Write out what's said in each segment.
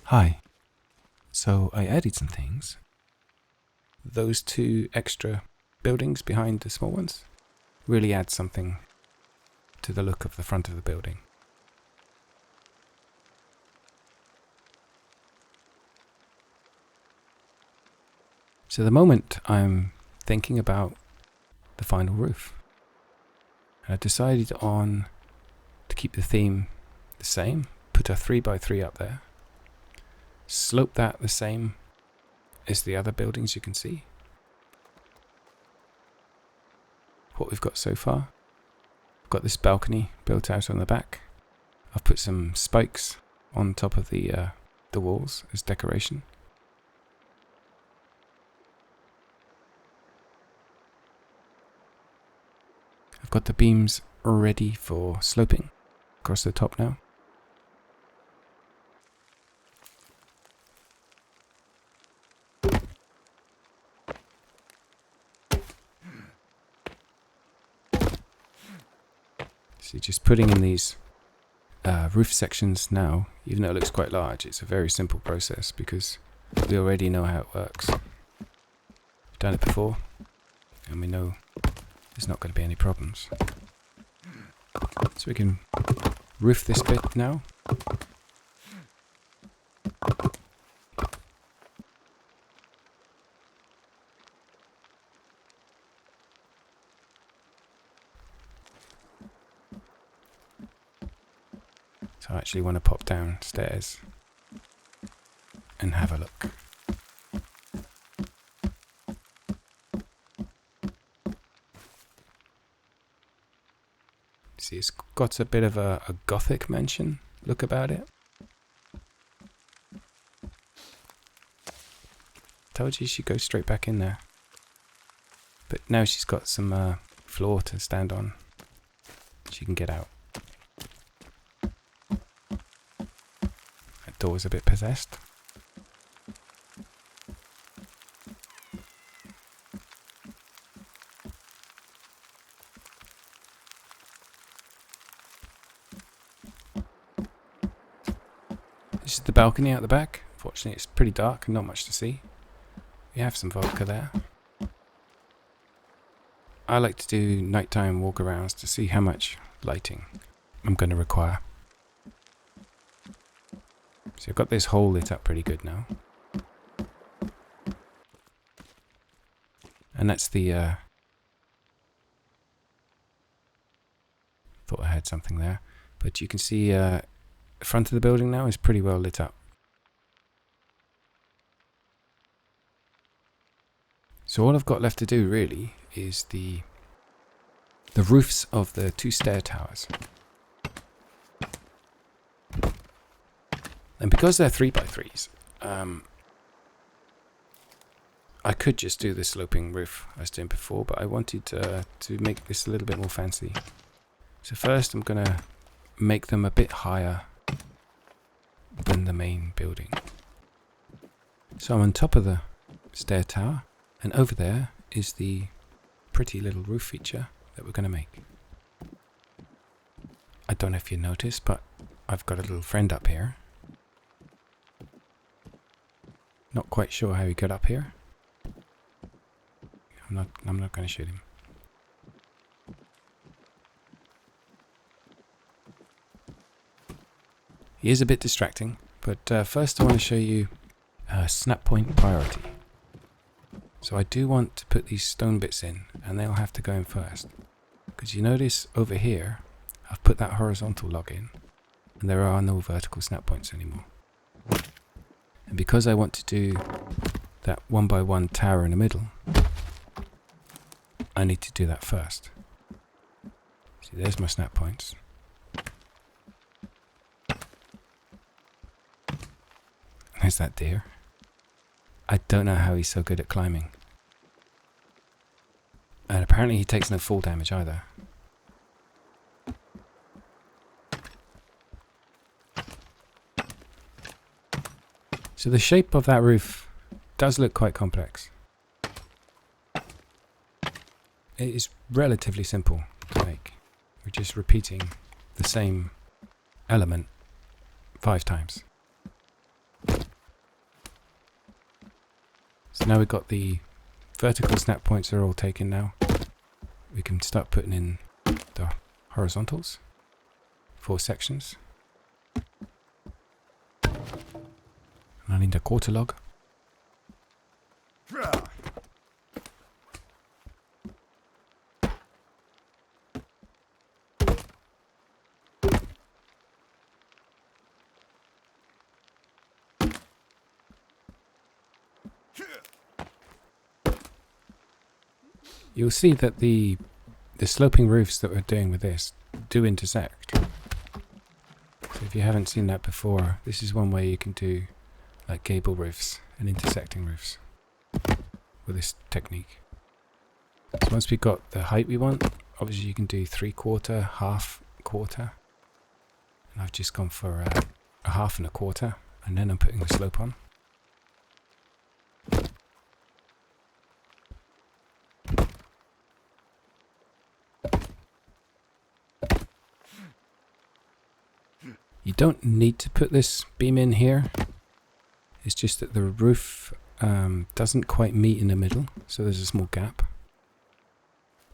Hi. So I added some things. Those two extra buildings behind the small ones really add something to the look of the front of the building. So at the moment I'm thinking about the final roof. And I decided on to keep the theme the same, put a 3x3 up there, slope that the same as the other buildings you can see. What we've got so far, I've got this balcony built out on the back. I've put some spikes on top of the walls as decoration. I've got the beams ready for sloping across the top now. So just putting in these roof sections now, even though it looks quite large, it's a very simple process because we already know how it works. We've done it before and we know there's not going to be any problems. So we can roof this bit now. So I actually want to pop downstairs and have a look. See, it's got a bit of a gothic mansion look about it. Told you she'd go straight back in there. But now she's got some floor to stand on. She can get out. That door's a bit possessed. This is the balcony out the back. Fortunately, it's pretty dark and not much to see. We have some vodka there. I like to do nighttime walkarounds to see how much lighting I'm going to require. So I've got this hole lit up pretty good now. And that's the... thought I had something there. But you can see the front of the building now is pretty well lit up. So all I've got left to do really is the roofs of the two stair towers. And because they're 3x3s, I could just do the sloping roof I was doing before, but I wanted to make this a little bit more fancy. So first I'm going to make them a bit higher than the main building. So I'm on top of the stair tower, and over there is the pretty little roof feature that we're going to make. I don't know if you noticed, but I've got a little friend up here. Not quite sure how he got up here. I'm not going to shoot him. He is a bit distracting, but first I want to show you snap point priority. So I do want to put these stone bits in, and they'll have to go in first. Because you notice over here, I've put that horizontal log in, and there are no vertical snap points anymore. And because I want to do that 1x1 tower in the middle, I need to do that first. See, there's my snap points. There's that deer. I don't know how he's so good at climbing. And apparently he takes no fall damage either. So the shape of that roof does look quite complex. It is relatively simple to make. We're just repeating the same element 5 times. So now we've got the vertical snap points are all taken now. We can start putting in the horizontals, 4 sections. And I need a quarter log. You'll see that the sloping roofs that we're doing with this do intersect. So if you haven't seen that before, this is one way you can do like gable roofs and intersecting roofs with this technique. So once we've got the height we want, obviously you can do 3/4, half, quarter. And I've just gone for a half and a quarter, and then I'm putting the slope on. You don't need to put this beam in here. It's just that the roof doesn't quite meet in the middle, so there's a small gap.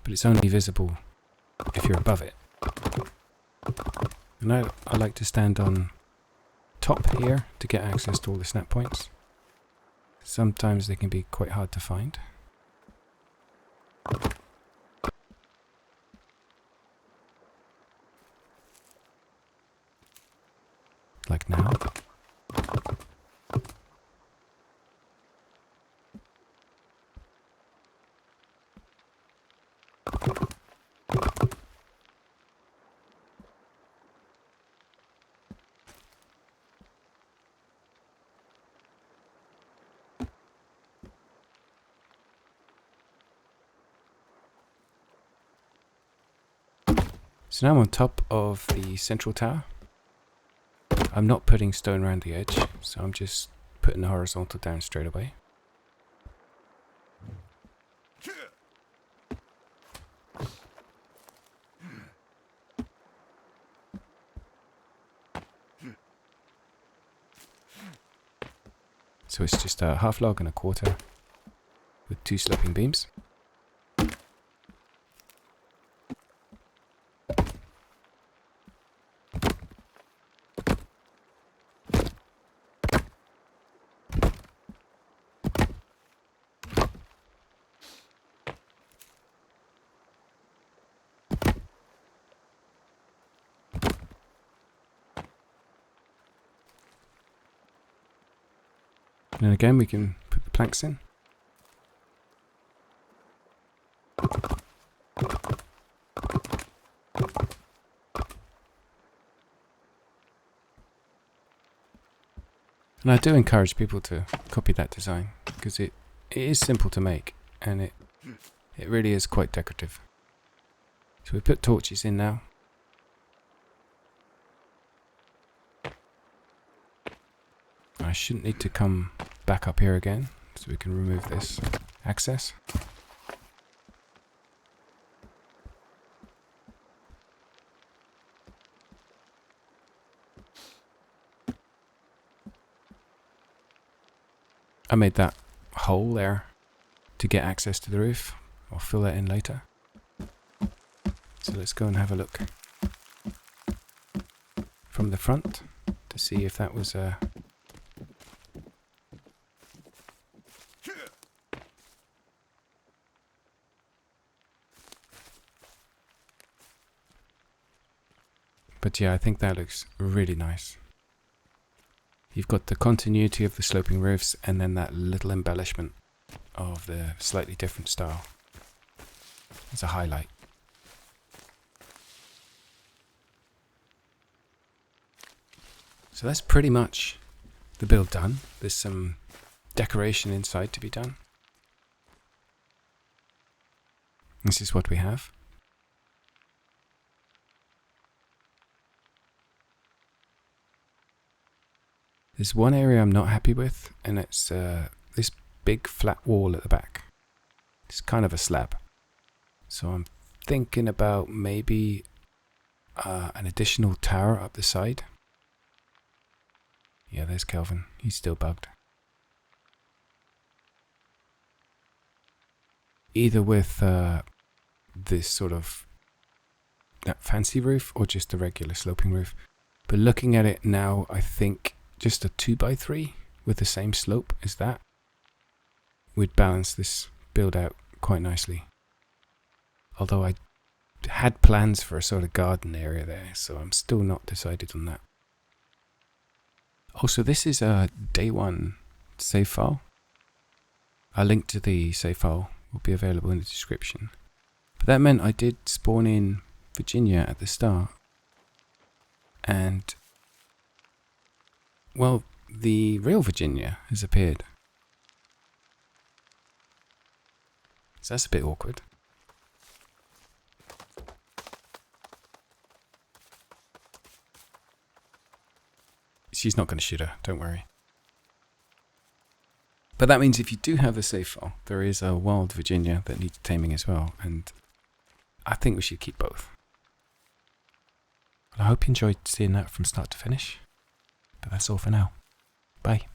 But it's only visible if you're above it. And I like to stand on top here to get access to all the snap points. Sometimes they can be quite hard to find. Like now. So now I'm on top of the central tower. I'm not putting stone around the edge, so I'm just putting the horizontal down straight away. So it's just a half log and a quarter with 2 sloping beams. And then again we can put the planks in. And I do encourage people to copy that design because it is simple to make and it really is quite decorative. So we put torches in now. I shouldn't need to come back up here again, so we can remove this access. I made that hole there to get access to the roof. I'll fill that in later. So let's go and have a look from the front to see if that was a But yeah, I think that looks really nice. You've got the continuity of the sloping roofs and then that little embellishment of the slightly different style. It's a highlight. So that's pretty much the build done. There's some decoration inside to be done. This is what we have. There's one area I'm not happy with, and it's this big flat wall at the back. It's kind of a slab. So I'm thinking about maybe an additional tower up the side. Yeah, there's Kelvin. He's still bugged. either with this sort of that fancy roof or just a regular sloping roof. But looking at it now, I think just a 2x3 with the same slope as that would balance this build out quite nicely. Although I had plans for a sort of garden area there, so I'm still not decided on that. Also, this is a day one save file. A link to the save file will be available in the description. But that meant I did spawn in Virginia at the start. And, well, the real Virginia has appeared. So that's a bit awkward. She's not going to shoot her, don't worry. But that means if you do have the save file, there is a wild Virginia that needs taming as well, and I think we should keep both. Well, I hope you enjoyed seeing that from start to finish, but that's all for now. Bye.